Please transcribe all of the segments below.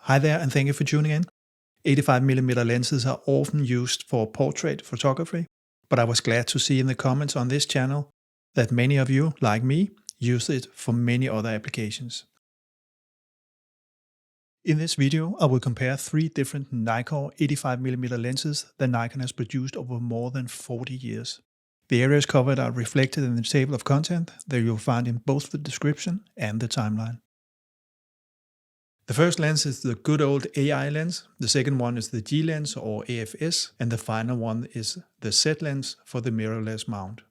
Hi there and thank you for tuning in. 85mm lenses are often used for portrait photography, but I was glad to see in the comments on this channel that many of you, like me, use it for many other applications. In this video, I will compare 3 different Nikon 85mm lenses that Nikon has produced over more than 40 years. The areas covered are reflected in the table of content that you'll find in both the description and the timeline. The first lens is the good old AI lens, the second one is the G lens or AF-S, and the final one is the Z lens for the mirrorless mount.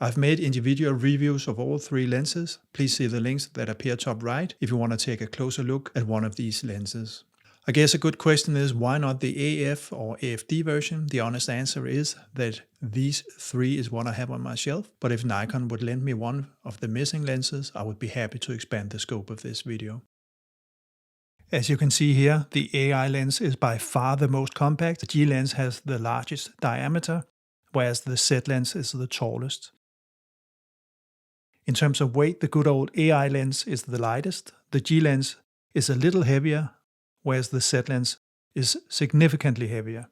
I've made individual reviews of all 3 lenses. Please see the links that appear top right if you want to take a closer look at one of these lenses. I guess a good question is why not the AF or AFD version? The honest answer is that these 3 is what I have on my shelf, but if Nikon would lend me one of the missing lenses, I would be happy to expand the scope of this video. As you can see here, the AI lens is by far the most compact. The G lens has the largest diameter, whereas the Z lens is the tallest. In terms of weight, the good old AI lens is the lightest. The G lens is a little heavier, whereas the Z lens is significantly heavier.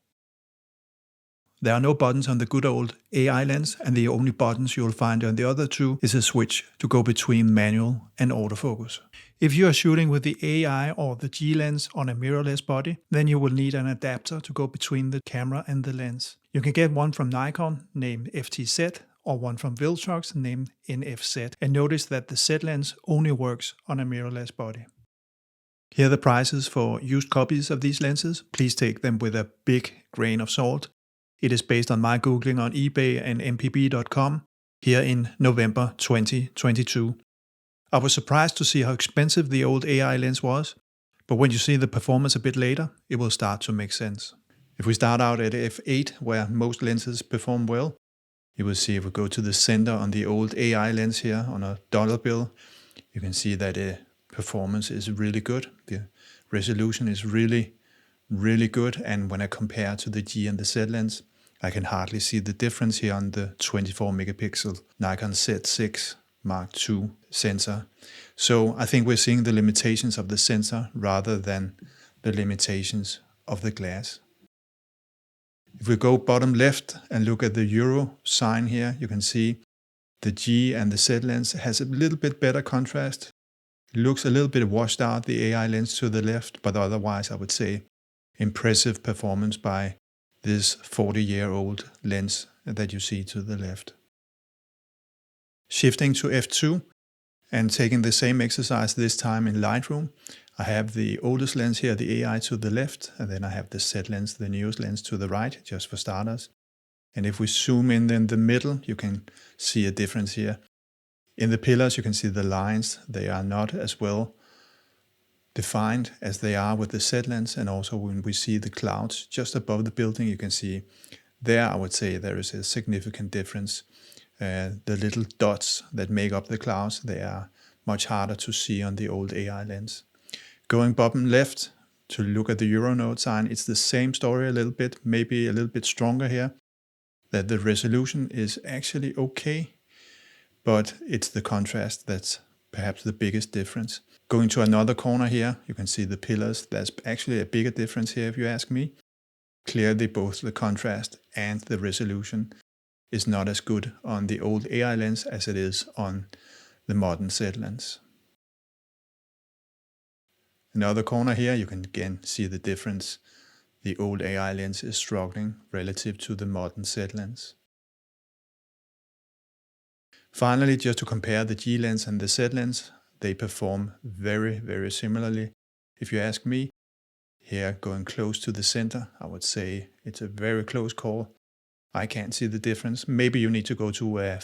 There are no buttons on the good old AI lens, and the only buttons you'll find on the other 2 is a switch to go between manual and autofocus. If you are shooting with the AI or the G lens on a mirrorless body, then you will need an adapter to go between the camera and the lens. You can get one from Nikon named FTZ or one from Viltrox named NFZ, and notice that the Z lens only works on a mirrorless body. Here are the prices for used copies of these lenses. Please take them with a big grain of salt. It is based on my googling on eBay and mpb.com here in November 2022. I was surprised to see how expensive the old AI lens was, but when you see the performance a bit later, it will start to make sense. If we start out at f8, where most lenses perform well, you will see if we go to the center on the old AI lens here on a dollar bill, you can see that the performance is really good. The resolution is really good, and when I compare to the G and the Z lens, I can hardly see the difference here on the 24 megapixel Nikon Z6ii Mark II sensor. So I think we're seeing the limitations of the sensor rather than the limitations of the glass. If we go bottom left and look at the Euro sign here, you can see the G and the Z lens has a little bit better contrast. It looks a little bit washed out, the AI lens to the left, but otherwise I would say impressive performance by this 40-year-old lens that you see to the left. Shifting to f2 and taking the same exercise this time in Lightroom, I have the oldest lens here, the AI to the left, and then I have the Z lens, the newest lens to the right, just for starters. And if we zoom in the middle, you can see a difference here. In the pillars, you can see the lines. They are not as well defined as they are with the Z lens, and also when we see the clouds just above the building, you can see there, I would say there is a significant difference. The little dots that make up the clouds, they are much harder to see on the old AI lens. Going bottom left to look at the Euro node sign, it's the same story a little bit, maybe a little bit stronger here, that the resolution is actually okay, but it's the contrast that's perhaps the biggest difference. Going to another corner here, you can see the pillars. There's actually a bigger difference here if you ask me. Clearly both the contrast and the resolution is not as good on the old AI lens as it is on the modern Z lens. Another corner here, you can again see the difference. The old AI lens is struggling relative to the modern Z lens. Finally, just to compare the G lens and the Z lens, they perform very similarly. If you ask me, here going close to the center, I would say it's a very close call. I can't see the difference. Maybe you need to go to a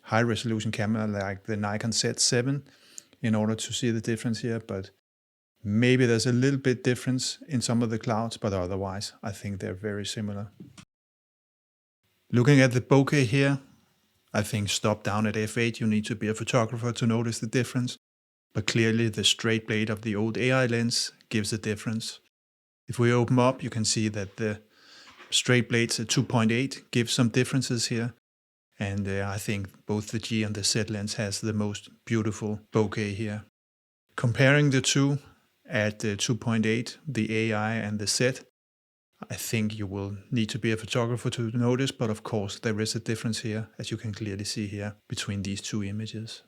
high resolution camera like the Nikon Z7 in order to see the difference here, but maybe there's a little bit difference in some of the clouds, but otherwise I think they're very similar. Looking at the bokeh here, I think stop down at f8, you need to be a photographer to notice the difference, but clearly the straight blade of the old AI lens gives a difference. If we open up, you can see that the straight blades at 2.8 give some differences here, and I think both the G and the Z lens has the most beautiful bokeh here. Comparing the two, at 2.8, the AI and the Z, I think you will need to be a photographer to notice, but of course there is a difference here, as you can clearly see here, between these two images.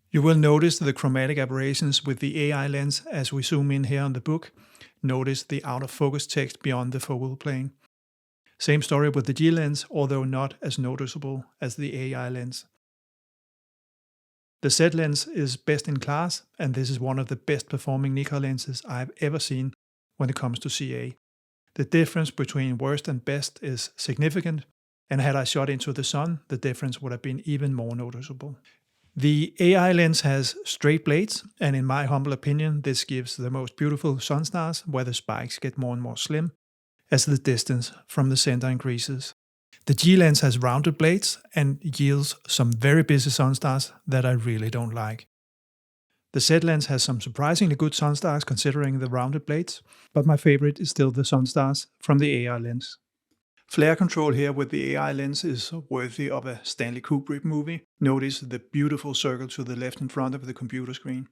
You will notice the chromatic aberrations with the AI lens as we zoom in here on the book. Notice the out of focus text beyond the focal plane. Same story with the G lens, although not as noticeable as the AI lens. The Z lens is best in class, and this is one of the best performing Nikon lenses I've ever seen when it comes to CA. The difference between worst and best is significant, and had I shot into the sun, the difference would have been even more noticeable. The AI lens has straight blades, and in my humble opinion, this gives the most beautiful Sunstars, where the spikes get more and more slim as the distance from the center increases. The G lens has rounded blades and yields some very busy Sunstars that I really don't like. The Z lens has some surprisingly good Sunstars considering the rounded blades, but my favorite is still the Sunstars from the AI lens. Flare control here with the AI lens is worthy of a Stanley Kubrick movie. Notice the beautiful circle to the left in front of the computer screen.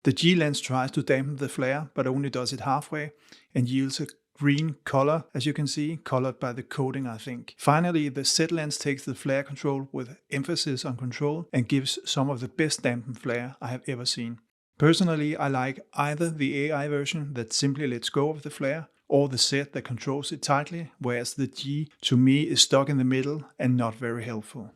The G lens tries to dampen the flare, but only does it halfway and yields a green color, as you can see, colored by the coating, I think. Finally, the Z lens takes the flare control with emphasis on control and gives some of the best dampened flare I have ever seen. Personally, I like either the AI version that simply lets go of the flare, or the Z that controls it tightly, whereas the G, to me, is stuck in the middle and not very helpful.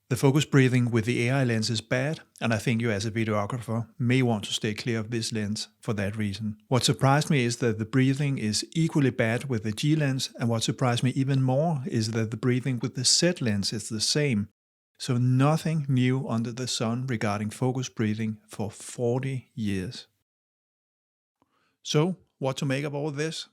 The focus breathing with the AI lens is bad, and I think you as a videographer may want to stay clear of this lens for that reason. What surprised me is that the breathing is equally bad with the G lens, and what surprised me even more is that the breathing with the Z lens is the same. So nothing new under the sun regarding focus breathing for 40 years. So, what to make of all this?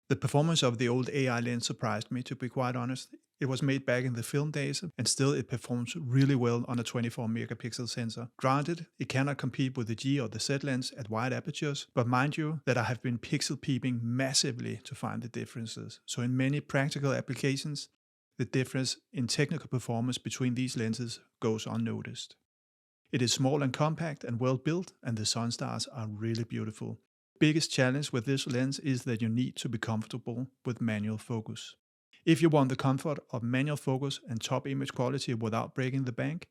The performance of the old AI lens surprised me, to be quite honest. It was made back in the film days, and still it performs really well on a 24 megapixel sensor. Granted, it cannot compete with the G or the Z lens at wide apertures, but mind you that I have been pixel peeping massively to find the differences. So in many practical applications, the difference in technical performance between these lenses goes unnoticed. It is small and compact and well built, and the Sunstars are really beautiful. The biggest challenge with this lens is that you need to be comfortable with manual focus. If you want the comfort of manual focus and top image quality without breaking the bank,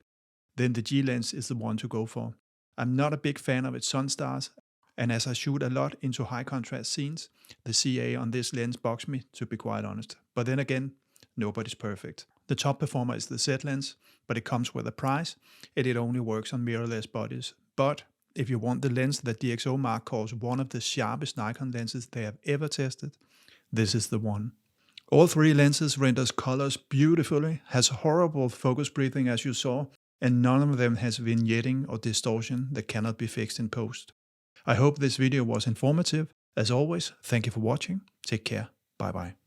then the G lens is the one to go for. I'm not a big fan of its Sunstars, and as I shoot a lot into high contrast scenes, the CA on this lens bugs me, to be quite honest. But then again, nobody's perfect. The top performer is the Z lens, but it comes with a price, and it only works on mirrorless bodies. But if you want the lens that DxOMark calls one of the sharpest Nikon lenses they have ever tested, this is the one. All three lenses renders colors beautifully, has horrible focus breathing as you saw, and none of them has vignetting or distortion that cannot be fixed in post. I hope this video was informative. As always, thank you for watching. Take care. Bye bye.